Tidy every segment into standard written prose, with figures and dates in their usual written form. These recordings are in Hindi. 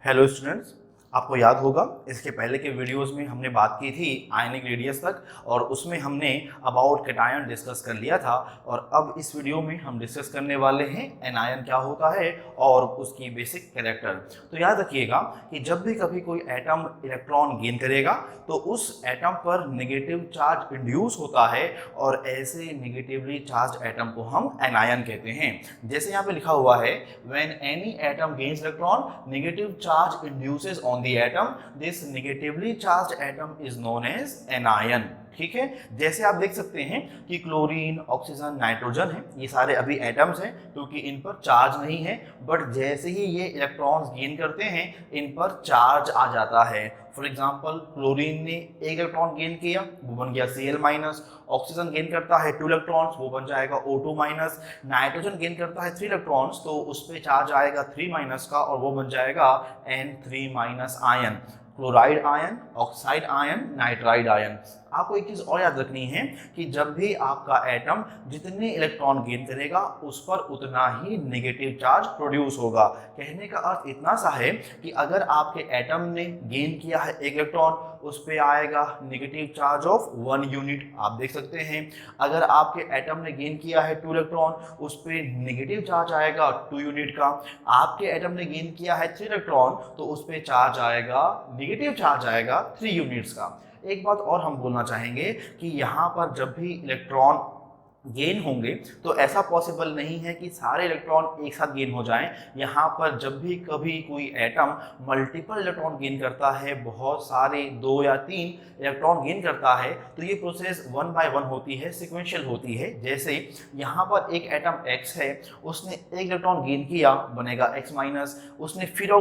हेलो स्टूडेंट्स, आपको याद होगा इसके पहले के वीडियोस में हमने बात की थी आयनिक रेडियस तक और उसमें हमने अबाउट कैटायन डिस्कस कर लिया था। और अब इस वीडियो में हम डिस्कस करने वाले हैं एनायन क्या होता है और उसकी बेसिक कैरेक्टर। तो याद रखिएगा कि जब भी कभी कोई एटम इलेक्ट्रॉन गेन करेगा तो उस एटम पर नेगेटिव चार्ज इंड्यूस होता है और ऐसे नेगेटिवली चार्ज एटम को हम एनायन कहते हैं। जैसे यहाँ पे लिखा हुआ है, when any atom gains electron negative charge induces on the atom, this negatively charged atom is known as anion। ठीक है, जैसे आप देख सकते हैं कि क्लोरीन, ऑक्सीजन, नाइट्रोजन है, ये सारे अभी एटम्स हैं क्योंकि इन पर चार्ज नहीं है, बट जैसे ही ये इलेक्ट्रॉन्स गेन करते हैं इन पर चार्ज आ जाता है। फॉर एग्जांपल क्लोरीन ने एक इलेक्ट्रॉन गेन किया, वो बन गया Cl-, ऑक्सीजन गेन करता है 2 इलेक्ट्रॉन्स, वो बन जाएगा O2-, नाइट्रोजन गेन करता है 3 इलेक्ट्रॉन्स तो उस पर चार्ज आएगा 3- का और वो बन जाएगा N3- ion. Chloride ion, oxide ion, nitride ion. आपको एक चीज और याद रखनी है कि जब भी आपका एटम जितने इलेक्ट्रॉन गेन करेगा उस पर उतना ही नेगेटिव चार्ज प्रोड्यूस होगा। कहने का अर्थ इतना सा है कि अगर आपके एटम ने गेन किया है 1 इलेक्ट्रॉन, उस पे आएगा नेगेटिव चार्ज ऑफ 1 यूनिट। आप देख सकते हैं अगर आपके एटम ने गेन किया है 2 इलेक्ट्रॉन, उस पे नेगेटिव चार्ज आएगा 2 यूनिट का। आपके एटम ने गेन किया है 3 इलेक्ट्रॉन तो उस पे चार्ज आएगा, नेगेटिव चार्ज आएगा 3 यूनिट्स का। एक बात और हम बोलना चाहेंगे कि यहाँ पर जब भी इलेक्ट्रॉन गेन होंगे तो ऐसा पॉसिबल नहीं है कि सारे इलेक्ट्रॉन एक साथ गेन हो जाएं। यहाँ पर जब भी कभी कोई एटम मल्टीपल इलेक्ट्रॉन गेन करता है, बहुत सारे 2 या 3 इलेक्ट्रॉन गेन करता है, तो ये प्रोसेस 1 बाय 1 होती है, सिक्वेंशियल होती है। जैसे यहाँ पर एक एटम X है, उसने 1 इलेक्ट्रॉन गेन किया, बनेगा X-, उसने फिर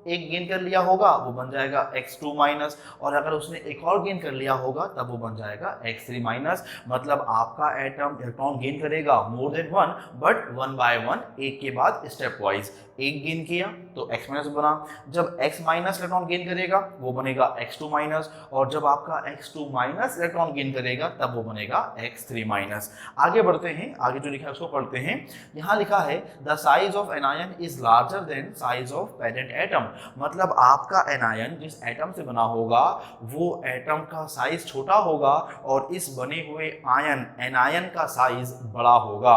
एक गेन कर लिया होगा, वो बन जाएगा X2-, और अगर उसने एक और गेन कर लिया होगा तब वो बन जाएगा X3-। मतलब आपका एटम इलेक्ट्रॉन गेन करेगा मोर देन 1 बट 1 बाय 1, एक के बाद स्टेप वाइज। एक गेन किया तो X- बना, जब X- इलेक्ट्रॉन गेन करेगा वो बनेगा X2-, और जब आपका X2- इलेक्ट्रॉन गेन करेगा तब वो बनेगा X3-। आगे बढ़ते हैं, आगे जो लिखा है उसको पढ़ते हैं। यहाँ लिखा है the size of anion is larger than size of parent atom. मतलब आपका एनायन जिस एटम से बना होगा वो एटम का साइज छोटा होगा और इस बने हुए आयन एनायन का साइज बड़ा होगा।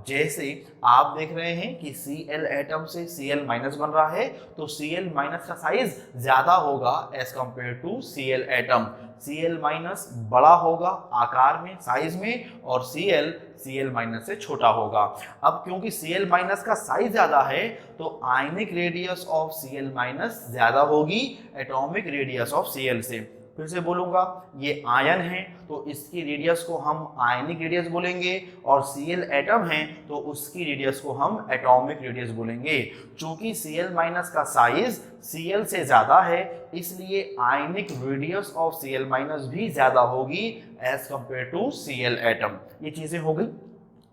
जैसे आप देख रहे हैं कि Cl एटम से Cl- बन रहा है तो Cl- का साइज ज्यादा होगा as compare to Cl atom. Cl- बड़ा होगा आकार में, साइज में, और Cl- से छोटा होगा। अब क्योंकि Cl- का साइज ज्यादा है तो आयनिक रेडियस ऑफ Cl- ज्यादा होगी एटॉमिक रेडियस ऑफ Cl से। फिर से बोलूंगा, ये आयन है तो इसकी रेडियस को हम आयनिक रेडियस बोलेंगे, और Cl एटम है तो उसकी रेडियस को हम एटॉमिक रेडियस बोलेंगे। चूंकि Cl- का साइज Cl से ज्यादा है इसलिए आयनिक रेडियस ऑफ Cl- भी ज्यादा होगी as compare to Cl atom. ये चीजें हो गई।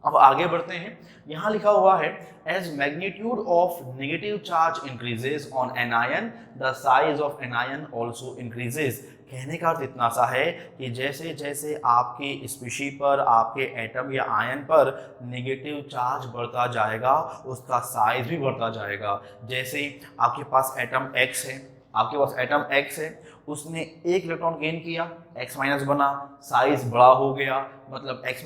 अब आगे बढ़ते हैं, यहाँ लिखा हुआ है as magnitude of negative charge increases on an ion the size of an ion also increases. कहने का अर्थ इतना सा है कि जैसे जैसे आपके स्पीशी पर, आपके एटम या आयन पर नेगेटिव चार्ज बढ़ता जाएगा उसका साइज भी बढ़ता जाएगा। जैसे आपके पास एटम X है, आपके पास एटम X है, उसने 1 इलेक्ट्रॉन गेन किया, X- बना, साइज बड़ा हो गया, मतलब X-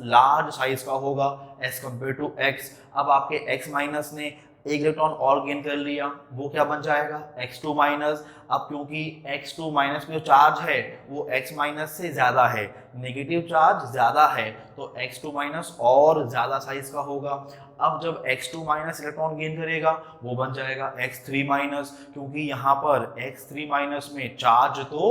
लार्ज साइज का होगा एज कंपेयर टू X। अब आपके X- ने 1 इलेक्ट्रॉन और गेन कर लिया, वो क्या बन जाएगा X2-। अब क्योंकि X2- में जो चार्ज है वो X- से ज्यादा है, नेगेटिव चार्ज ज्यादा है तो X2- और ज्यादा साइज का होगा। अब जब X2- इलेक्ट्रॉन गेन करेगा वो बन जाएगा X3-, क्योंकि यहाँ पर X3- में चार्ज तो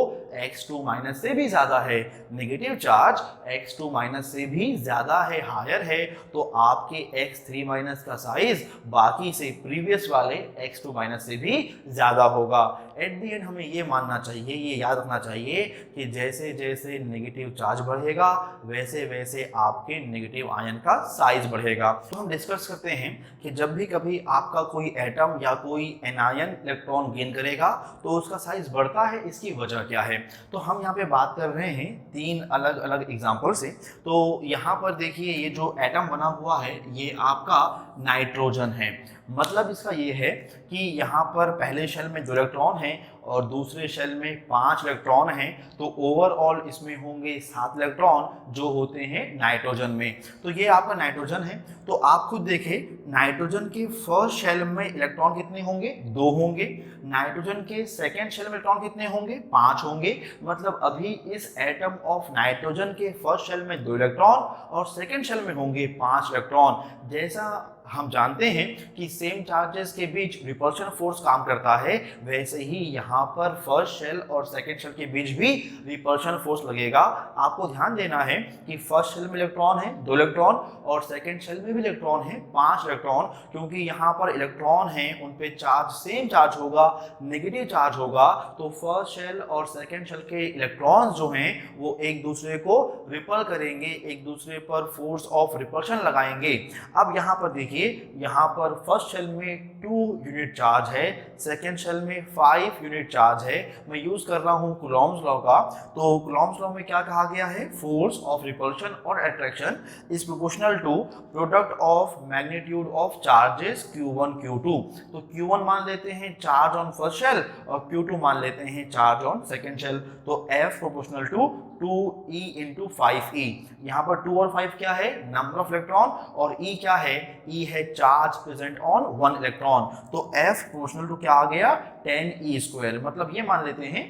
X2- से भी ज्यादा है, नेगेटिव चार्ज X2- से भी ज्यादा है, हायर है, तो आपके X3- का साइज बाकी से प्रीवियस वाले X2- से भी ज्यादा होगा। एट द एंड हमें ये मानना चाहिए, ये याद रखना चाहिए कि जैसे जैसे नेगेटिव चार्ज बढ़ेगा वैसे वैसे आपके नेगेटिव आयन का साइज बढ़ेगा। तो हम डिस्कस करते हैं कि जब भी कभी आपका कोई एटम या कोई एनायन इलेक्ट्रॉन गेन करेगा तो उसका साइज बढ़ता है, इसकी वजह क्या है। तो हम यहाँ पे बात कर रहे हैं 3 अलग अलग एग्जाम्पल से। तो यहाँ पर देखिए ये जो एटम बना हुआ है ये आपका नाइट्रोजन है। मतलब इसका ये है कि यहाँ पर पहले शेल में 2 इलेक्ट्रॉन हैं और दूसरे शेल में 5 इलेक्ट्रॉन हैं, तो ओवरऑल इसमें होंगे 7 इलेक्ट्रॉन जो होते हैं नाइट्रोजन में। तो ये आपका नाइट्रोजन है। तो आप खुद देखें, नाइट्रोजन के फर्स्ट शेल में इलेक्ट्रॉन कितने होंगे? 2 होंगे। नाइट्रोजन के सेकेंड शेल में इलेक्ट्रॉन कितने होंगे? 5 होंगे। मतलब अभी इस एटम ऑफ नाइट्रोजन के फर्स्ट शेल में 2 इलेक्ट्रॉन और सेकेंड शेल में होंगे 5 इलेक्ट्रॉन। जैसा हम जानते हैं कि सेम चार्जेस के बीच रिपल्शन फोर्स काम करता है, वैसे ही यहाँ पर फर्स्ट शेल और सेकेंड शेल के बीच भी रिपल्शन फोर्स लगेगा। आपको ध्यान देना है कि फर्स्ट शेल में इलेक्ट्रॉन है 2 इलेक्ट्रॉन और सेकेंड शेल में भी इलेक्ट्रॉन है 5 इलेक्ट्रॉन, क्योंकि यहाँ पर इलेक्ट्रॉन है उन पे चार्ज सेम चार्ज होगा, नेगेटिव चार्ज होगा। तो फर्स्ट शेल और सेकेंड शेल के इलेक्ट्रॉन्स जो हैं वो एक दूसरे को रिपल करेंगे, एक दूसरे पर फोर्स ऑफ रिपल्शन लगाएंगे। अब यहाँ पर देखिए, यहाँ पर फर्स्ट शेल में 2 यूनिट चार्ज है, सेकेंड शेल में 5 यूनिट चार्ज है। मैं यूज कर रहा हूँ कूलॉम्स लॉ का। तो कूलॉम्स लॉ में क्या कहा गया है? फोर्स ऑफ रिपल्शन और attraction is proportional to product of magnitude of charges Q1 Q2। तो Q1 मान लेते हैं चार्ज ऑन फर्स्ट शेल और Q2 मान लेते हैं चार्ज ऑन सेकेंड शेल। तो F proportional to 2E into 5E। यहाँ पर 2 और 5 क्या है? नंबर ऑफ इलेक्ट्रॉन, और E क्या है? E है चार्ज प्रेजेंट ऑन 1 इलेक्ट्रॉन। तो F प्रोपोर्शनल टू क्या आ गया? 10E²। मतलब ये मान लेते हैं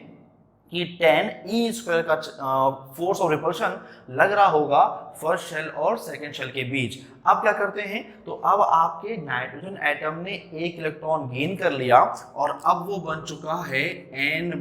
कि 10E² का फोर्स ऑफ रिपल्शन लग रहा होगा फर्स्ट शेल और सेकेंड शेल के बीच। अब क्या करते हैं? तो अब आपके नाइट्रोजन एटम ने 1 इलेक्ट्रॉन गेन कर लिया और अब वो बन चुका है N-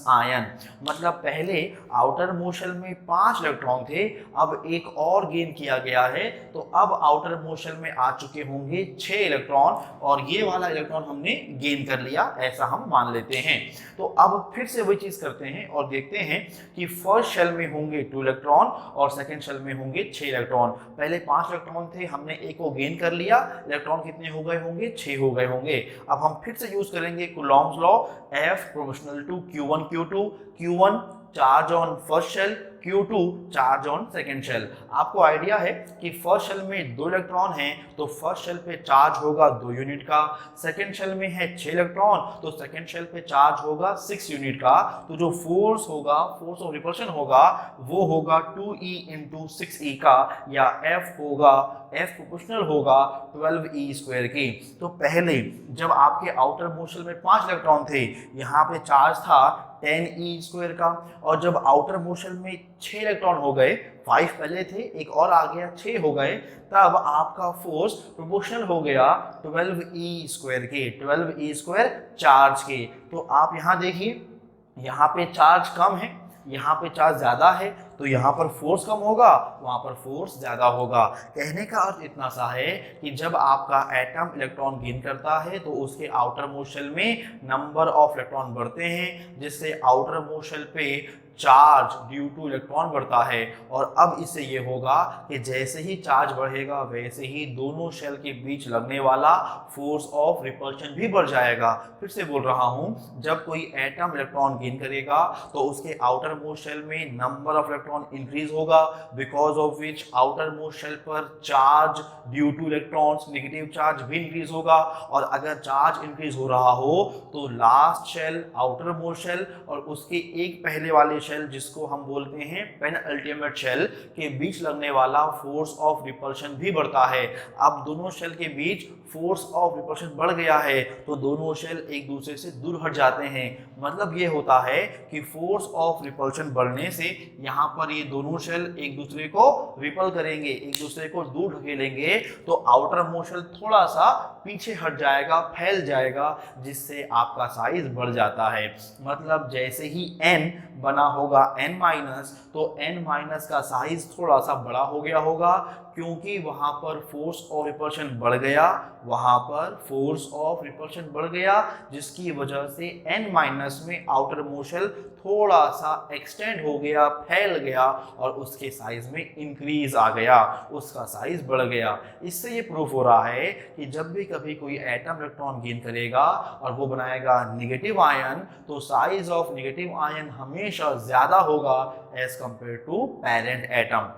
आयन। मतलब पहले आउटर मोस्ट शेल में 5 इलेक्ट्रॉन थे, अब एक और गेन किया गया है, तो अब आउटर मोस्ट शेल में आ चुके होंगे 6 इलेक्ट्रॉन और ये वाला इलेक्ट्रॉन हमने गेन कर लिया, ऐसा हम मान लेते हैं। तो अब फिर से वही चीज करते हैं और देखते हैं कि फर्स्ट शेल में होंगे 2 इलेक्ट्रॉन और सेकेंड शेल में होंगे 6 इलेक्ट्रॉन। पहले 5 इलेक्ट्रॉन थे, हमने एक को गेन कर लिया, इलेक्ट्रॉन कितने हो गए होंगे? 6 हो गए होंगे। अब हम फिर से यूज करेंगे Coulomb's law. F proportional to Q1 Q2। Q1 charge on first shell, Q2 charge on second shell. आपको आइडिया है कि फर्स्ट शेल में 2 इलेक्ट्रॉन हैं तो फर्स्ट शेल पे चार्ज होगा 2 यूनिट का, सेकेंड शेल में है 6 इलेक्ट्रॉन तो सेकेंड शेल पे चार्ज होगा 6 यूनिट का। तो जो फोर्स होगा, फोर्स ऑफ रिपल्शन होगा, वो होगा 2E into 6E का, या F होगा, F प्रोपोर्शनल होगा 12E² की। तो पहले जब आपके आउटर मोस्ट शेल में 5 इलेक्ट्रॉन थे, यहाँ पे चार्ज था 10E² का, और जब आउटर मोस्ट शेल में 6 इलेक्ट्रॉन हो गए, 5 पहले थे, एक और आ गया, 6 हो गए, तब आपका फोर्स प्रोपोर्शनल हो गया 12E² के, 12E² चार्ज के। तो आप यहाँ देखिए, यहाँ पे चार्ज कम है, यहाँ पे चार्ज ज्यादा है, तो यहाँ पर फोर्स कम होगा, वहां पर फोर्स ज्यादा होगा। कहने का अर्थ इतना सा है कि जब आपका एटम इलेक्ट्रॉन गेन करता है तो उसके आउटर मोस्ट शेल में नंबर ऑफ इलेक्ट्रॉन बढ़ते हैं, जिससे आउटर मोस्ट शेल पे चार्ज ड्यू टू इलेक्ट्रॉन बढ़ता है। और अब इससे ये होगा कि जैसे ही चार्ज बढ़ेगा वैसे ही दोनों शेल के बीच लगने वाला फोर्स ऑफ रिपल्शन भी बढ़ जाएगा। फिर से बोल रहा हूं, जब कोई एटम इलेक्ट्रॉन गेन करेगा तो उसके आउटर मोस्ट शेल में नंबर ऑफ इलेक्ट्रॉन इंक्रीज होगा, because of which outer most shell पर charge due to electrons, negative charge भी इंक्रीज होगा। और अगर चार्ज इंक्रीज हो रहा हो तो last shell, outer most shell और उसके एक पहले वाले शेल, जिसको हम बोलते हैं पेनअल्टीमेट शेल, के बीच लगने वाला फोर्स ऑफ रिपल्शन भी बढ़ता है। अब दोनों शेल के बीच फोर्स ऑफ रिपल्शन बढ़ गया है तो दोनों शेल एक दूसरे से दूर हट जाते हैं। मतलब ये होता है कि फोर्स ऑफ रिपल्शन बढ़ने से यहाँ पर ये दोनों शेल एक दूसरे को रिपल करेंगे, एक दूसरे को दूर ढकेलेंगे, तो आउटर मोस्ट शेल थोड़ा सा पीछे हट जाएगा, फैल जाएगा, जिससे आपका साइज बढ़ जाता है। मतलब जैसे ही n बना होगा n-, तो n- का साइज थोड़ा सा बड़ा हो गया होगा, क्योंकि वहां पर फोर्स ऑफ रिपल्शन बढ़ गया, वहां पर फोर्स ऑफ रिपल्शन बढ़ गया, जिसकी वजह से n- में आउटर मोस्ट शेल थोड़ा सा एक्सटेंड हो गया, फैल गया और उसके साइज में इंक्रीज आ गया, उसका साइज बढ़ गया। इससे ये प्रूफ हो रहा है कि जब भी कभी कोई एटम इलेक्ट्रॉन गेन करेगा और वो बनाएगा नेगेटिव आयन, तो साइज ऑफ नेगेटिव आयन हमेशा ज्यादा होगा as compare to parent atom.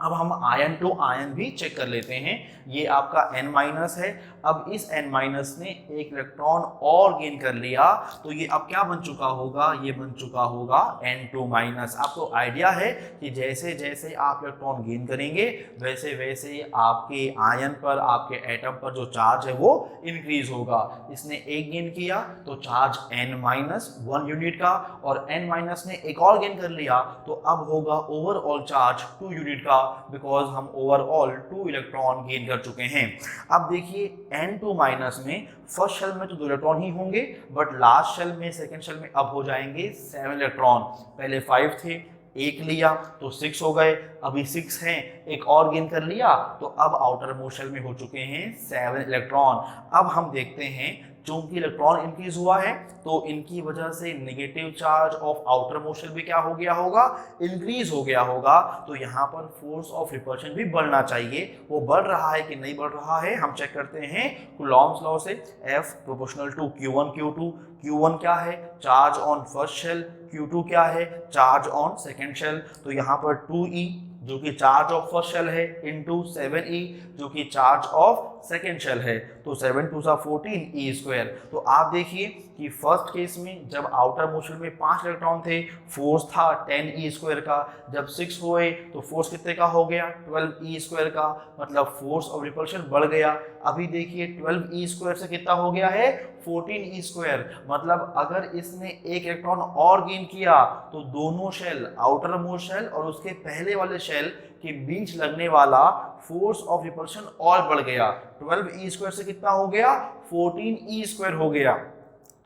अब हम आयन टू आयन भी चेक कर लेते हैं। ये आपका N- है। अब इस N- ने एक इलेक्ट्रॉन और गेन कर लिया, तो ये अब क्या बन चुका होगा, ये बन चुका होगा N2-। आपको आइडिया है कि जैसे जैसे आप इलेक्ट्रॉन गेन करेंगे वैसे वैसे आपके आयन पर, आपके एटम पर जो चार्ज है वो इंक्रीज होगा। इसने एक गेन किया तो चार्ज N-1 यूनिट का, और N- ने एक और गेन कर लिया तो अब होगा ओवरऑल चार्ज 2 यूनिट का, बिकॉज हम ओवरऑल 2 इलेक्ट्रॉन गेन कर चुके हैं। अब देखिए N2- में फर्स्ट शेल में तो 2 इलेक्ट्रॉन ही होंगे, बट लास्ट शेल में, सेकंड शेल में अब हो जाएंगे 7 इलेक्ट्रॉन। पहले 5 थे, एक लिया तो 6 हो गए, अभी 6 हैं, एक और गेन कर लिया तो अब आउटर मोस्ट शेल में हो चुके हैं 7 इलेक्ट्रॉन। अब हम देखते हैं, चूंकि इलेक्ट्रॉन इंक्रीज हुआ है तो इनकी वजह से negative charge of outer most shell भी क्या हो गया होगा, इंक्रीज हो गया होगा। तो यहाँ पर फोर्स ऑफ रिपल्शन भी बढ़ना चाहिए। वो बढ़ रहा है कि नहीं बढ़ रहा है, हम चेक करते हैं कूलॉम्स लॉ से। F proportional to Q1 Q2। Q1 क्या है, charge on first shell. Q2 क्या है, चार्ज ऑन सेकेंड शेल। तो यहाँ पर 2E जो कि चार्ज ऑफ फर्स्ट शेल है, इनटू 7E जो कि चार्ज ऑफ सेकेंड शेल है। तो 7 2 14 E²। तो आप देखिए कि फर्स्ट केस में जब आउटर मोस्ट शेल में 5 इलेक्ट्रॉन थे, फोर्स था 10 E² का। जब 6 हुए तो फोर्स कितने का हो गया, 12 E² का, मतलब फोर्स ऑफ रिपल्शन बढ़ गया। अभी देखिए 12 E² से कितना हो गया है, 14 E²। मतलब अगर इसने एक इलेक्ट्रॉन और गेन किया तो दोनों शेल, आउटर मोस्ट शेल और उसके पहले वाले शेल के बीच लगने वाला फोर्स ऑफ रिपल्शन और बढ़ गया। 12 E² से कितना हो गया, 14 E² हो गया।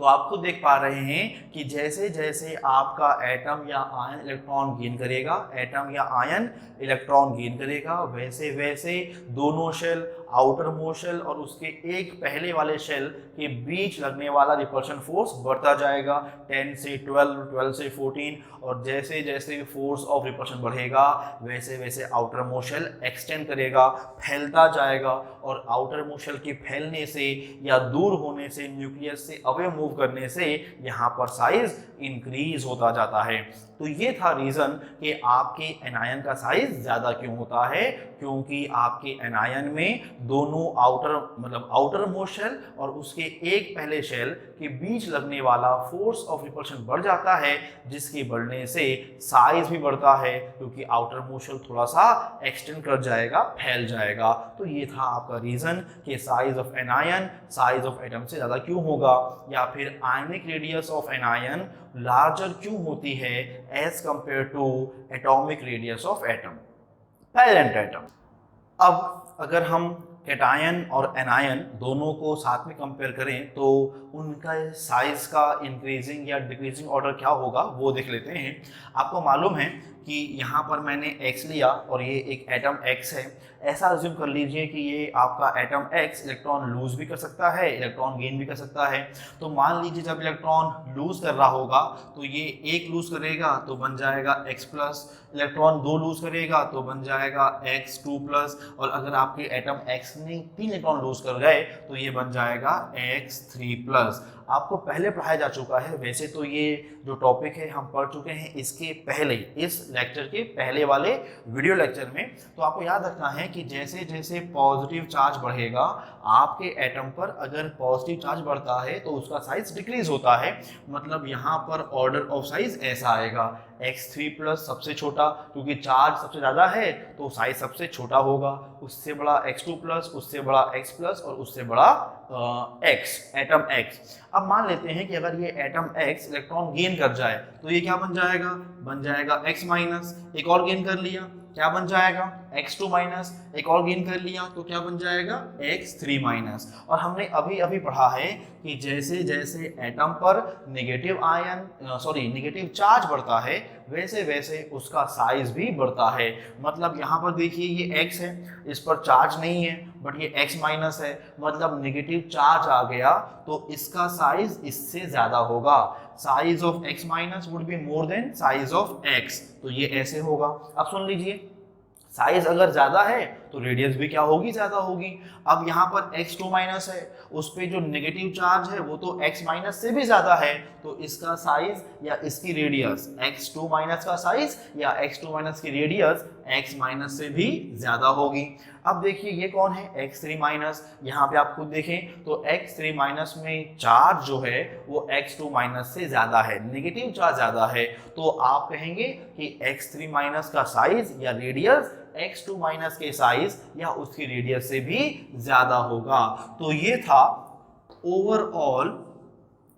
तो आप खुद देख पा रहे हैं कि जैसे जैसे आपका एटम या आयन इलेक्ट्रॉन गेन करेगा, एटम या आयन इलेक्ट्रॉन गेन करेगा, वैसे वैसे दोनों शेल, आउटर मोस्ट शेल और उसके एक पहले वाले शेल के बीच लगने वाला रिपल्शन फोर्स बढ़ता जाएगा, 10 से 12, 12 से 14। और जैसे जैसे फोर्स ऑफ रिपल्शन बढ़ेगा वैसे वैसे आउटर मोस्ट शेल एक्सटेंड करेगा, फैलता जाएगा। और आउटर मोस्ट शेल के फैलने से या दूर होने से, न्यूक्लियस से अवे मूव करने से यहाँ पर साइज इंक्रीज होता जाता है। तो ये था रीजन कि आपके एनायन का साइज ज्यादा क्यों होता है, क्योंकि आपके एनायन में दोनों आउटर, मतलब आउटर मोस्ट शेल और उसके एक पहले शेल के बीच लगने वाला फोर्स ऑफ रिपल्शन बढ़ जाता है, जिसके बढ़ने से साइज भी बढ़ता है, क्योंकि आउटर मोस्ट शेल थोड़ा सा एक्सटेंड कर जाएगा, फैल जाएगा। तो ये था आपका रीजन कि size of anion size of atom से ज्यादा क्यों होगा, या फिर ionic radius of anion larger क्यों होती है as compare to atomic radius of atom, parent atom. अब अगर हम कैटायन और एनायन दोनों को साथ में कंपेयर करें तो उनका साइज का इंक्रीजिंग या डिक्रीजिंग ऑर्डर क्या होगा वो देख लेते हैं। आपको मालूम है कि यहाँ पर मैंने X लिया और ये एक एटम X है। ऐसा अज्यूम कर लीजिए कि ये आपका एटम X इलेक्ट्रॉन लूज भी कर सकता है, इलेक्ट्रॉन गेन भी कर सकता है। तो मान लीजिए जब इलेक्ट्रॉन लूज कर रहा होगा तो ये एक लूज करेगा तो बन जाएगा X+, इलेक्ट्रॉन 2 लूज करेगा तो बन जाएगा X2+, और अगर आपके एटम X ने 3 इलेक्ट्रॉन लूज कर गए तो ये बन जाएगा X3+। आपको पहले पढ़ाया जा चुका है, वैसे तो ये जो टॉपिक है हम पढ़ चुके हैं इसके पहले, इस लेक्चर के पहले वाले वीडियो लेक्चर में। तो आपको याद रखना है कि जैसे जैसे पॉजिटिव चार्ज बढ़ेगा आपके एटम पर, अगर पॉजिटिव चार्ज बढ़ता है तो उसका साइज डिक्रीज होता है। मतलब यहाँ पर ऑर्डर ऑफ साइज ऐसा आएगा, X3+ सबसे छोटा, क्योंकि चार्ज सबसे ज़्यादा है तो साइज सबसे छोटा होगा, उससे बड़ा X2+, उससे बड़ा X+, और उससे बड़ा X, एटम X। अब मान लेते हैं कि अगर ये एटम X इलेक्ट्रॉन गेन कर जाए तो ये क्या बन जाएगा, बन जाएगा X-, एक और गेन कर लिया क्या बन जाएगा X2-, एक और गेन कर लिया तो क्या बन जाएगा X3-। और हमने अभी अभी पढ़ा है कि जैसे जैसे एटम पर नेगेटिव चार्ज बढ़ता है वैसे वैसे उसका साइज भी बढ़ता है। मतलब यहाँ पर देखिए ये X है, इस पर चार्ज नहीं है, बट ये X- है, मतलब नेगेटिव चार्ज आ गया तो इसका साइज इससे ज्यादा होगा। Size of X- would be more than size of X, तो ये ऐसे होगा। अब सुन लीजिए, साइज अगर ज्यादा है तो रेडियस भी क्या होगी, ज्यादा होगी। अब यहाँ पर X2- है, उस पे जो नेगेटिव चार्ज है वो तो X- से भी ज्यादा है, तो इसका साइज या इसकी रेडियस, X2- का साइज या X2- की रेडियस x माइनस से भी ज्यादा होगी। अब देखिए ये कौन है x3 माइनस, यहाँ पे आप खुद देखें तो x3 माइनस में चार्ज जो है वो x2 माइनस से ज्यादा है, नेगेटिव चार्ज ज्यादा है, तो आप कहेंगे कि x3 माइनस का साइज या रेडियस x2 माइनस के साइज या उसकी रेडियस से भी ज्यादा होगा। तो ये था overall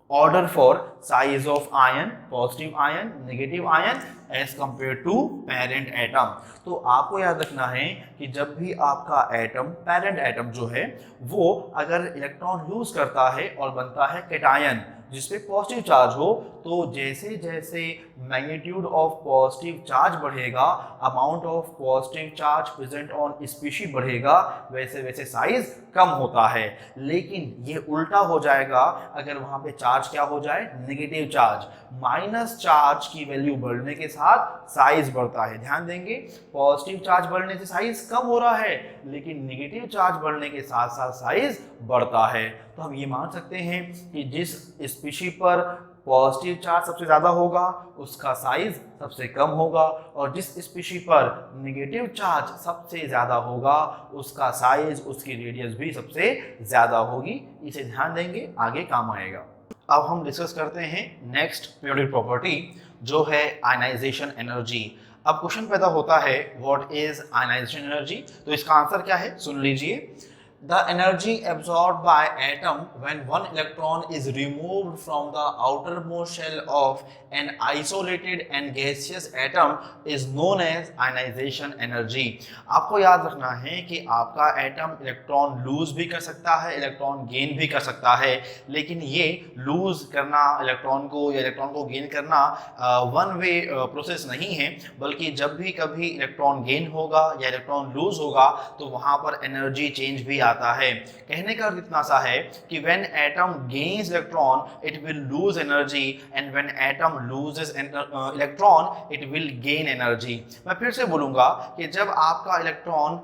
order for size of ion, positive ion, negative ion as compared to parent atom। तो आपको याद रखना है कि जब भी आपका एटम, पेरेंट एटम जो है वो अगर इलेक्ट्रॉन लूज करता है और बनता है कैटायन जिसपे पॉजिटिव चार्ज हो, तो जैसे जैसे मैग्नीट्यूड ऑफ पॉजिटिव चार्ज बढ़ेगा, amount of positive charge present on species बढ़ेगा, वैसे वैसे साइज कम होता है। लेकिन ये उल्टा हो जाएगा अगर वहां पे चार्ज क्या हो जाए, नेगेटिव चार्ज, माइनस चार्ज की वैल्यू बढ़ने के साथ साइज बढ़ता है। ध्यान देंगे, पॉजिटिव चार्ज बढ़ने से साइज कम हो रहा है, लेकिन नेगेटिव चार्ज बढ़ने के साथ साथ साइज बढ़ता है। तो हम ये मान सकते हैं कि जिस स्पीशीज पर पॉजिटिव चार्ज सबसे ज्यादा होगा उसका साइज सबसे कम होगा, और जिस स्पीशीज पर नेगेटिव चार्ज सबसे ज्यादा होगा उसका साइज, उसकी रेडियस भी सबसे ज्यादा होगी। इसे ध्यान देंगे, आगे काम आएगा। अब हम डिस्कस करते हैं नेक्स्ट पीरियोडिक प्रॉपर्टी जो है आयनाइजेशन एनर्जी। अब क्वेश्चन पैदा होता है व्हाट इज आयनाइजेशन एनर्जी, तो इसका आंसर क्या है सुन लीजिए। The energy absorbed by atom when one electron is removed from the outermost shell of an isolated and gaseous atom is known as ionization energy। आपको याद रखना है कि आपका एटम इलेक्ट्रॉन लूज भी कर सकता है, इलेक्ट्रॉन गेन भी कर सकता है, लेकिन ये लूज करना इलेक्ट्रॉन को या इलेक्ट्रॉन को गेन करना वन वे प्रोसेस नहीं है, बल्कि जब भी कभी इलेक्ट्रॉन गेन होगा या इलेक्ट्रॉन लूज होगा तो वहां पर एनर्जी चेंज भी आता है। कहने का अर्थ इतना सा है कि when atom gains electron it will lose energy and when atom loses electron it will gain energy। मैं फिर से बोलूंगा कि जब आपका इलेक्ट्रॉन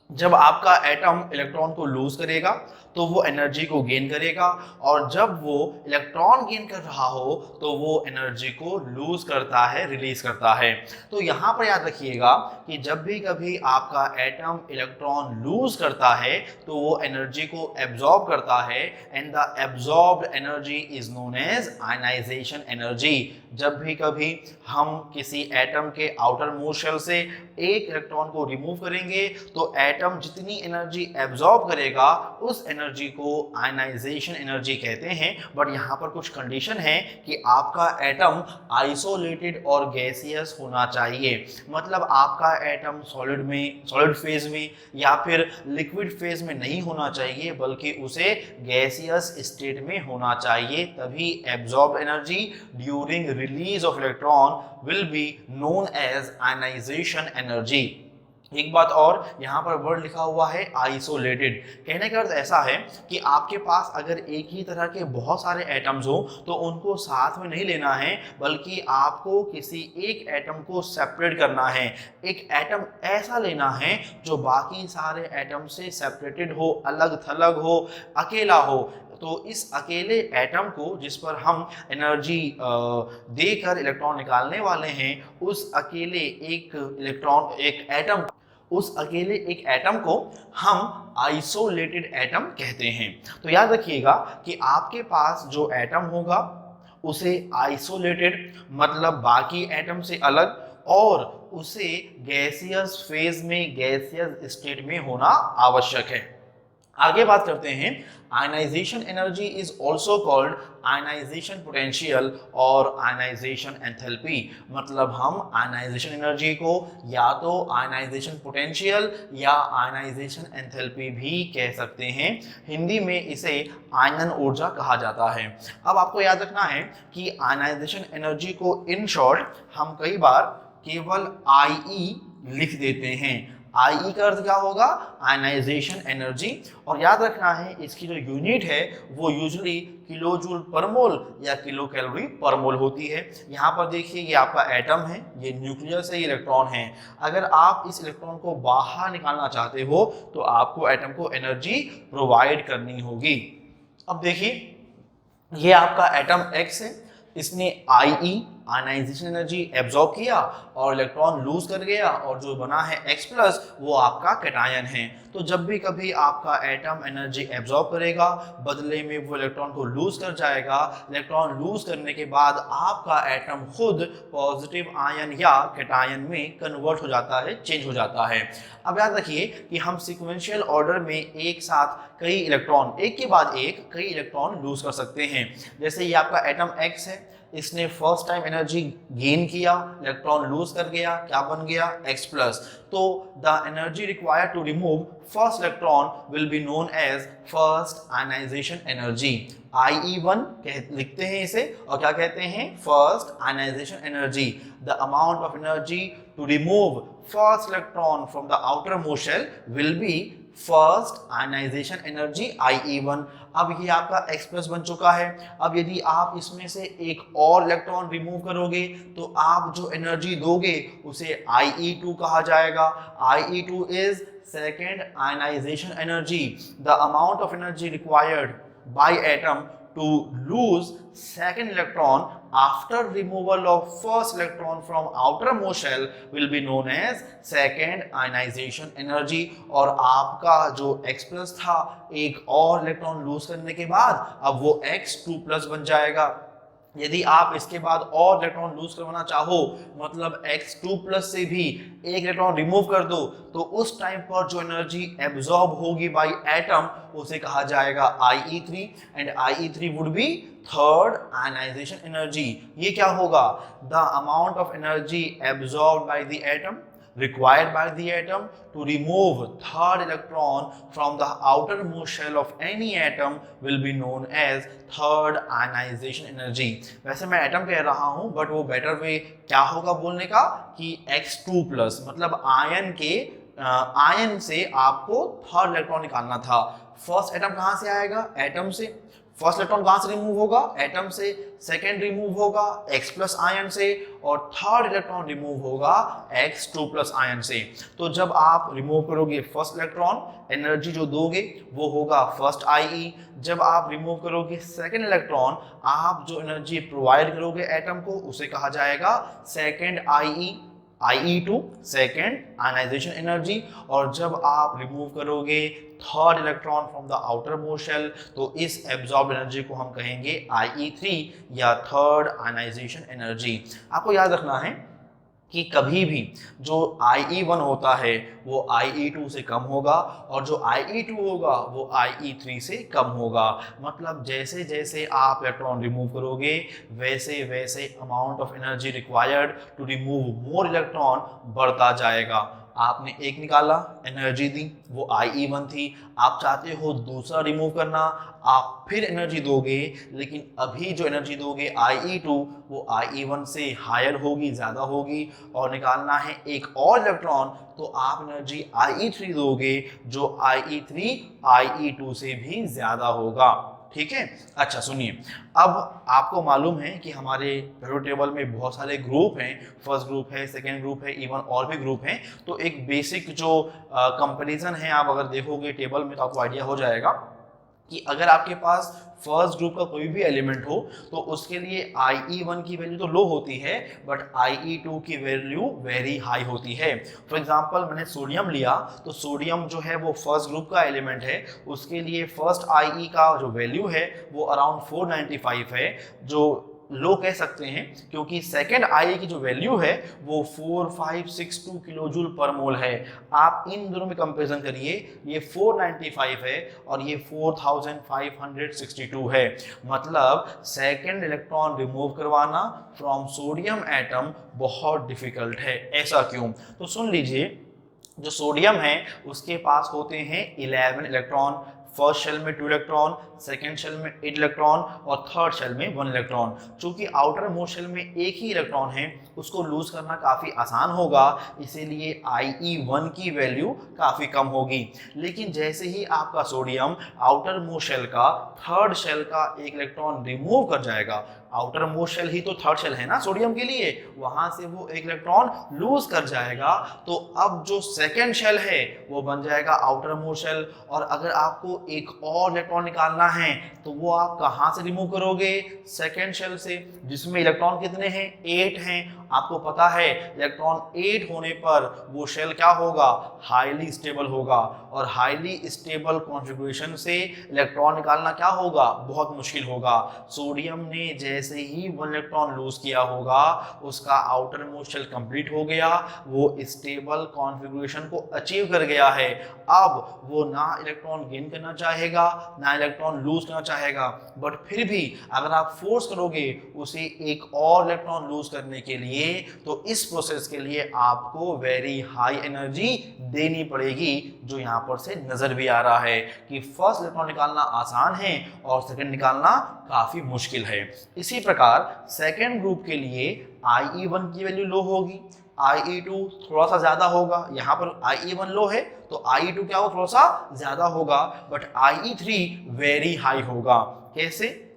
जब आपका एटम इलेक्ट्रॉन को लूज करेगा तो वो एनर्जी को गेन करेगा, और जब वो इलेक्ट्रॉन गेन कर रहा हो तो वो एनर्जी को लूज करता है, रिलीज करता है। तो यहाँ पर याद रखिएगा कि जब भी कभी आपका एटम इलेक्ट्रॉन लूज करता है तो वो एनर्जी को एब्जॉर्ब करता है, and the absorbed energy is known as ionisation energy. जब भी कभी हम किसी एटम के आउटर मोस्ट शेल से एक इलेक्ट्रॉन को रिमूव करेंगे तो एटम जितनी एनर्जी एब्जॉर्ब करेगा उस एनर्जी को आयनाइजेशन एनर्जी कहते हैं। बट यहाँ पर कुछ कंडीशन है कि आपका एटम आइसोलेटेड और गैसियस होना चाहिए, मतलब आपका एटम सॉलिड फेज में या फिर लिक्विड फेज में नहीं होना चाहिए, बल्कि उसे गैसियस स्टेट में होना चाहिए, तभी absorb energy during release of electron will be known as ionization energy। एक बात और, यहाँ पर वर्ड लिखा हुआ है आइसोलेटेड। कहने का अर्थ ऐसा है कि आपके पास अगर एक ही तरह के बहुत सारे एटम्स हो तो उनको साथ में नहीं लेना है, बल्कि आपको किसी एक एटम को सेपरेट करना है। एक एटम ऐसा लेना है जो बाकी सारे एटम से सेपरेटेड हो, अलग थलग हो, अकेला हो। तो इस अकेले एटम को जिस पर हम एनर्जी देकर इलेक्ट्रॉन निकालने वाले हैं, उस अकेले एक एटम को हम आइसोलेटेड एटम कहते हैं। तो याद रखिएगा कि आपके पास जो एटम होगा उसे आइसोलेटेड मतलब बाकी एटम से अलग, और उसे गैसियस फेज में, गैसियस स्टेट में होना आवश्यक है। आगे बात करते हैं, ionisation energy is also called ionisation potential और आयनाइजेशन एंथैल्पी। मतलब हम आयनाइजेशन एनर्जी को या तो आयनाइजेशन पोटेंशियल या आयनाइजेशन एंथैल्पी भी कह सकते हैं। हिंदी में इसे आयनन ऊर्जा कहा जाता है। अब आपको याद रखना है कि आयनाइजेशन एनर्जी को इन शॉर्ट हम कई बार केवल IE लिख देते हैं। IE का अर्थ क्या होगा, आयनाइजेशन एनर्जी, और याद रखना है इसकी जो यूनिट है वो यूजुअली किलो जूल पर मोल या किलो कैलोरी पर मोल होती है। यहाँ पर देखिए ये आपका एटम है, ये न्यूक्लियस है, ये इलेक्ट्रॉन है। अगर आप इस इलेक्ट्रॉन को बाहर निकालना चाहते हो तो आपको एटम को एनर्जी प्रोवाइड करनी होगी। अब देखिए ये आपका एटम X है, इसने IE आयनाइजेशन एनर्जी एब्जॉर्ब किया और इलेक्ट्रॉन लूज कर गया और जो बना है X+ वो आपका कैटायन है। तो जब भी कभी आपका एटम एनर्जी एब्जॉर्ब करेगा बदले में वो इलेक्ट्रॉन को लूज कर जाएगा। इलेक्ट्रॉन लूज करने के बाद आपका एटम खुद पॉजिटिव आयन या कैटायन में कन्वर्ट हो जाता है, चेंज हो जाता है। अब याद रखिए कि हम सीक्वेंशियल ऑर्डर में एक साथ कई इलेक्ट्रॉन, एक के बाद एक कई इलेक्ट्रॉन लूज कर सकते हैं। जैसे ये आपका एटम X है, इसने फर्स्ट टाइम एनर्जी गेन किया, इलेक्ट्रॉन लूज कर गया, क्या बन गया X+। तो the energy required to remove first electron will be known as first ionisation energy. IE1 लिखते हैं इसे और क्या कहते हैं, first ionisation energy. The amount of energy to remove first electron from the outer most shell will be first ionisation energy IE1। अब ये आपका X+ बन चुका है। अब यदि आप इसमें से एक और इलेक्ट्रॉन रिमूव करोगे तो आप जो एनर्जी दोगे उसे IE2 कहा जाएगा। IE2 is second ionisation energy. The amount of energy required by atom to lose second electron after removal of first electron from outermost shell will be known as second ionization energy। और आपका जो X+ था एक और इलेक्ट्रॉन लूज करने के बाद अब वो X2+ बन जाएगा। यदि आप इसके बाद और इलेक्ट्रॉन लूज करवाना चाहो, मतलब X2+ से भी एक इलेक्ट्रॉन रिमूव कर दो, तो उस टाइम पर जो एनर्जी एब्जॉर्ब होगी बाय एटम उसे कहा जाएगा IE3 and IE3 would be third ionisation energy. ये क्या होगा, the amount of energy absorb by the atom required by the atom to remove third electron from the outermost shell of any atom will be known as third ionization energy। वैसे मैं एटम कह रहा हूं बट वो बेटर वे क्या होगा बोलने का कि X2+, मतलब आयन से आपको थर्ड इलेक्ट्रॉन निकालना था। फर्स्ट एटम कहां से आएगा, एटम से। फर्स्ट इलेक्ट्रॉन कहां से रिमूव होगा, एटम से। सेकेंड रिमूव होगा X+ आयन से और थर्ड इलेक्ट्रॉन रिमूव होगा X2+ आयन से। तो जब आप रिमूव करोगे फर्स्ट इलेक्ट्रॉन, एनर्जी जो दोगे वो होगा फर्स्ट IE। जब आप रिमूव करोगे सेकेंड इलेक्ट्रॉन, आप जो एनर्जी प्रोवाइड करोगे एटम को उसे कहा जाएगा second IE2 second ionisation energy. और जब आप रिमूव करोगे third electron from the outer most shell तो इस एब्जॉर्ब एनर्जी को हम कहेंगे IE3 या थर्ड आयनाइजेशन एनर्जी। आपको याद रखना है कि कभी भी जो IE1 होता है वो IE2 से कम होगा और जो IE2 होगा वो IE3 से कम होगा। मतलब जैसे जैसे आप इलेक्ट्रॉन रिमूव करोगे वैसे वैसे amount of energy required to remove more electron बढ़ता जाएगा। आपने एक निकाला, एनर्जी दी, वो IE1 थी। आप चाहते हो दूसरा रिमूव करना, आप फिर एनर्जी दोगे, लेकिन अभी जो एनर्जी दोगे IE2 वो IE1 से हायर होगी, ज़्यादा होगी। और निकालना है एक और इलेक्ट्रॉन तो आप एनर्जी IE3 दोगे जो IE3 IE2 से भी ज़्यादा होगा। ठीक है, अच्छा सुनिए, अब आपको मालूम है कि हमारे पीरियोडिक टेबल में बहुत सारे ग्रुप हैं, फर्स्ट ग्रुप है, सेकंड ग्रुप है, इवन और भी ग्रुप हैं। तो एक बेसिक जो कंपैरिजन है आप अगर देखोगे टेबल में तो आपको आइडिया हो जाएगा कि अगर आपके पास फर्स्ट ग्रुप का कोई भी एलिमेंट हो तो उसके लिए IE1 की वैल्यू तो लो होती है बट IE2 की वैल्यू वेरी हाई होती है। फॉर एग्जांपल मैंने सोडियम लिया तो सोडियम जो है वो फर्स्ट ग्रुप का एलिमेंट है, उसके लिए फर्स्ट IE का जो वैल्यू है वो अराउंड 495 है, जो लो कह सकते हैं क्योंकि सेकेंड IE की जो वैल्यू है वो 4562 किलो जूल पर मोल है। आप इन दोनों में कंपैरिजन करिए, ये 495 है और ये 4562 है। मतलब सेकेंड इलेक्ट्रॉन रिमूव करवाना फ्रॉम सोडियम एटम बहुत डिफिकल्ट है। ऐसा क्यों, तो सुन लीजिए, जो सोडियम है उसके पास होते हैं 11 इलेक्ट्रॉन। फर्स्ट शेल में 2 इलेक्ट्रॉन, सेकेंड शेल में 8 इलेक्ट्रॉन और थर्ड शेल में 1 इलेक्ट्रॉन। चूंकि आउटर मोस्ट शेल में एक ही इलेक्ट्रॉन है उसको लूज करना काफ़ी आसान होगा, इसीलिए IE1 की वैल्यू काफ़ी कम होगी। लेकिन जैसे ही आपका सोडियम आउटर मोस्ट शेल का थर्ड शेल का एक इलेक्ट्रॉन रिमूव कर जाएगा, आउटर मोस्ट शेल ही तो थर्ड शेल है ना सोडियम के लिए, वहां से वो एक इलेक्ट्रॉन लूज कर जाएगा तो अब जो सेकेंड शेल है वो बन जाएगा आउटर मोस्ट शेल। और अगर आपको एक और इलेक्ट्रॉन निकालना है तो वो आप कहाँ से रिमूव करोगे? सेकेंड शेल से, जिसमें इलेक्ट्रॉन कितने हैं? 8 हैं। आपको पता है इलेक्ट्रॉन 8 होने पर वो शेल क्या होगा? हाईली स्टेबल होगा, और हाईली स्टेबल कॉन्फ़िगरेशन से इलेक्ट्रॉन निकालना क्या होगा? बहुत मुश्किल होगा। सोडियम ने जैसे ही 1 इलेक्ट्रॉन लूज किया होगा उसका आउटर मोस्ट शेल कंप्लीट हो गया, वो स्टेबल कॉन्फ़िगरेशन को अचीव कर गया है। अब वो ना इलेक्ट्रॉन गेन करना चाहेगा ना इलेक्ट्रॉन लूज करना चाहेगा, बट फिर भी अगर आप फोर्स करोगे उसे एक और इलेक्ट्रॉन लूज करने के लिए, तो इस प्रोसेस के लिए आपको वेरी हाई एनर्जी देनी पड़ेगी, जो यहां पर से नजर भी आ रहा है कि फर्स्ट इलेक्ट्रॉन निकालना आसान है और सेकंड निकालना काफी मुश्किल है। इसी प्रकार सेकंड ग्रुप के लिए IE1 की वैल्यू लो होगी, IE2 थोड़ा सा ज्यादा होगा। यहाँ पर IE1 लो है तो IE2 क्या हो? थोड़ा सा ज्यादा होगा, बट IE3 वेरी हाई होगा। कैसे?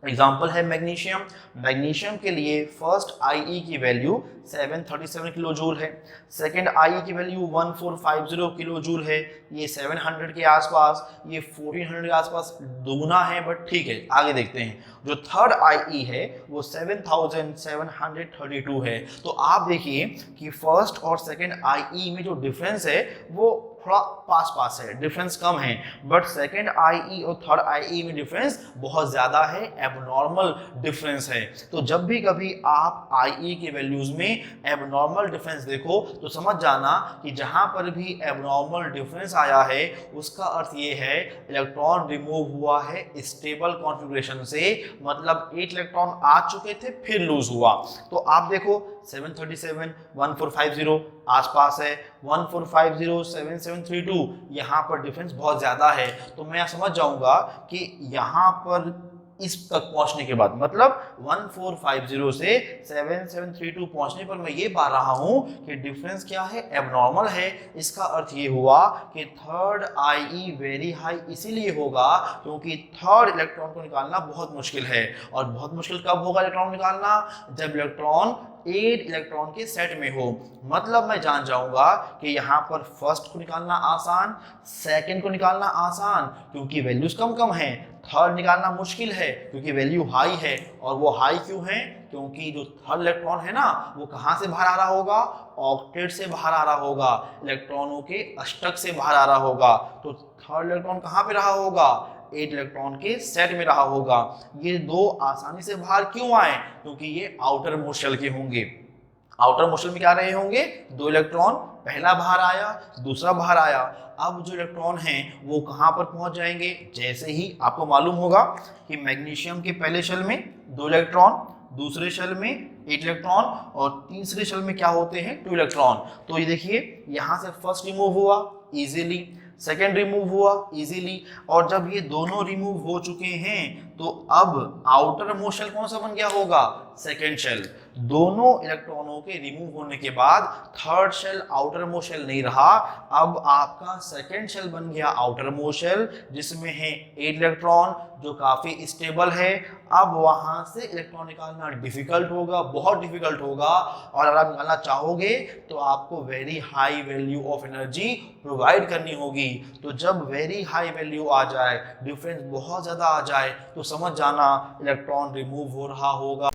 एग्जाम्पल है मैग्नीशियम। मैग्नीशियम के लिए फर्स्ट IE की वैल्यू 737 किलो जूल है, सेकेंड IE की वैल्यू 1450 किलो जूल है, ये 700 के आसपास, ये 1400 के आसपास दुगुना है, बट ठीक है आगे देखते हैं। जो थर्ड IE है वो 7732 है। तो आप देखिए कि फर्स्ट और सेकेंड IE में जो डिफरेंस है वो थोड़ा पास पास है, डिफरेंस कम है, बट सेकेंड IE और थर्ड IE में डिफरेंस बहुत ज़्यादा है, एबनॉर्मल डिफरेंस है। तो जब भी कभी आप IE के वैल्यूज़ में एबनॉर्मल डिफरेंस देखो तो समझ जाना कि जहाँ पर भी एबनॉर्मल डिफरेंस आया है उसका अर्थ ये है इलेक्ट्रॉन रिमूव हुआ है स्टेबल कॉन्फ़िगरेशन से, मतलब 8 इलेक्ट्रॉन आ चुके थे फिर लूज हुआ। तो आप देखो 737 1450 आसपास है, 1450 7732 यहाँ पर डिफरेंस बहुत ज़्यादा है। तो मैं समझ जाऊँगा कि यहाँ पर इस तक पहुंचने के बाद, मतलब 1450 से 7732 पहुंचने पर मैं ये पा रहा हूं कि डिफरेंस क्या है? एबनॉर्मल है। इसका अर्थ ये हुआ कि थर्ड IE वेरी हाई इसीलिए होगा क्योंकि थर्ड इलेक्ट्रॉन को निकालना बहुत मुश्किल है। और बहुत मुश्किल कब होगा इलेक्ट्रॉन निकालना? जब इलेक्ट्रॉन 8 इलेक्ट्रॉन के सेट में हो। मतलब मैं जान जाऊंगा कि यहाँ पर फर्स्ट को निकालना आसान, सेकंड को निकालना आसान क्योंकि वैल्यूज कम कम हैं, थर्ड निकालना मुश्किल है क्योंकि वैल्यू हाई है। और वो हाई क्यों है? क्योंकि जो थर्ड इलेक्ट्रॉन है ना वो कहाँ से बाहर आ रहा होगा? ऑक्टेट से बाहर आ रहा होगा, इलेक्ट्रॉनों के अष्टक से बाहर आ रहा होगा। तो थर्ड इलेक्ट्रॉन कहाँ पे रहा होगा? 8 इलेक्ट्रॉन के सेट में रहा होगा। ये दो आसानी से बाहर क्यों आए? क्योंकि ये आउटर मोस्ट शेल के होंगे। आउटर मोस्ट शेल में क्या रहे होंगे? 2 इलेक्ट्रॉन, पहला बाहर आया दूसरा बाहर आया। अब जो इलेक्ट्रॉन हैं वो कहाँ पर पहुंच जाएंगे? जैसे ही आपको मालूम होगा कि मैग्नीशियम के पहले शेल में 2 इलेक्ट्रॉन, दूसरे शेल में 8 इलेक्ट्रॉन और तीसरे शेल में क्या होते हैं? 2 इलेक्ट्रॉन। तो ये देखिए यहाँ से फर्स्ट रिमूव हुआ इजीली, सेकेंड रिमूव हुआ इजीली, और जब ये दोनों रिमूव हो चुके हैं तो अब आउटर मोस्ट शेल कौन सा बन गया होगा? Second shell. दोनों इलेक्ट्रॉनों के रिमूव होने के बाद third shell outer most shell नहीं रहा, अब आपका सेकेंड शेल बन गया आउटर मोस्ट शेल जिसमें है 8 इलेक्ट्रॉन जो काफी स्टेबल है। अब वहां से इलेक्ट्रॉन निकालना डिफिकल्ट होगा, बहुत डिफिकल्ट होगा, और अगर आप निकालना चाहोगे तो आपको very high value of energy provide करनी होगी। तो जब वेरी हाई वैल्यू आ जाए, डिफरेंस बहुत ज्यादा आ जाए, तो समझ जाना इलेक्ट्रॉन रिमूव हो रहा होगा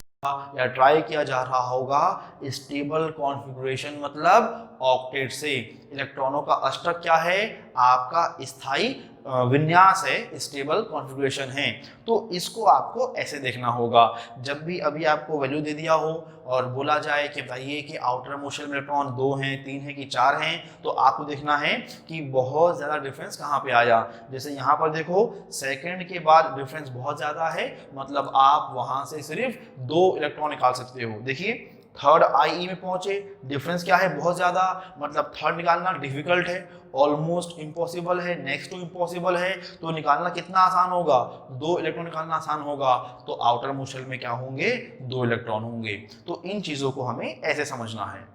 या ट्राई किया जा रहा होगा स्टेबल कॉन्फ़िगरेशन, मतलब ऑक्टेट से। इलेक्ट्रॉनों का अष्टक क्या है? आपका स्थायी विन्यास है, स्टेबल कॉन्फ़िगरेशन है। तो इसको आपको ऐसे देखना होगा। जब भी अभी आपको वैल्यू दे दिया हो और बोला जाए कि बताइए कि आउटर मोस्ट शेल में इलेक्ट्रॉन 2 हैं, 3 हैं कि 4 हैं, तो आपको देखना है कि बहुत ज़्यादा डिफरेंस कहाँ पे आया। जैसे यहाँ पर देखो सेकंड के बाद डिफरेंस बहुत ज़्यादा है, मतलब आप वहाँ से सिर्फ 2 इलेक्ट्रॉन निकाल सकते हो। देखिए थर्ड IE में पहुंचे, डिफरेंस क्या है? बहुत ज़्यादा, मतलब थर्ड निकालना डिफिकल्ट है, ऑलमोस्ट इम्पॉसिबल है, नेक्स्ट टू इम्पॉसिबल है। तो निकालना कितना आसान होगा? 2 इलेक्ट्रॉन निकालना आसान होगा। तो आउटर मोस्ट शेल में क्या होंगे? 2 इलेक्ट्रॉन होंगे। तो इन चीज़ों को हमें ऐसे समझना है।